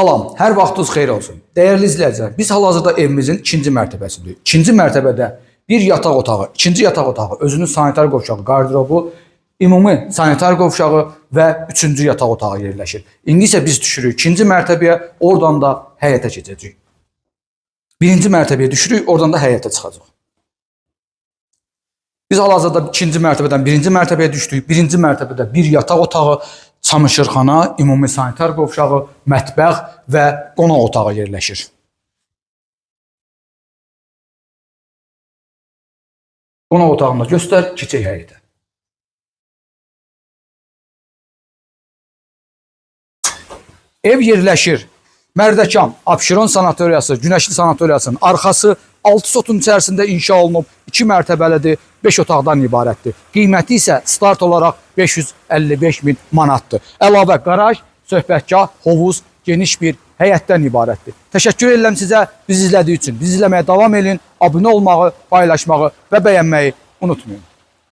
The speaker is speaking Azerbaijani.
Salam, hər vaxtınız xeyir olsun. Dəyərli izləyicilər, biz hal-hazırda evimizin 2-ci mərtəbəsindəyik. 2-ci mərtəbədə bir yataq otağı, 2-ci yataq otağı, özünün sanitar qovşağı, qardırobu, ümumi sanitar qovşağı və 3-cü yataq otağı yerləşir. İndi isə biz düşürük 2-ci mərtəbəyə, oradan da həyətə keçəcəyik. 1-ci mərtəbəyə düşürük, oradan da həyətə çıxacaq. Biz hal-hazırda 2-ci mərtəbədən 1-ci mərtəbəyə düşdük. 1-ci mərtəbədə bir yataq otağı, çamaşırxana, ümumi sanitar qovşağı, mətbəx və qonaq otağı yerləşir. Qonaq otağını göstər, keçək həyətə. Ev yerləşir Mərdəkan, Abşeron sanatoriyası, Günəşli sanatoriyasının arxası 6 sotun içərisində inşa olunub, 2 mərtəbəlidir, 5 otaqdan ibarətdir. Qiyməti isə start olaraq 555.000 manatdır. Əlavə qaraj, söhbətgah, hovuz, geniş bir həyətdən ibarətdir. Təşəkkür edirəm sizə bizi izlədiyi üçün. Bizi izləməyə davam edin, abunə olmağı, paylaşmağı və bəyənməyi unutmayın.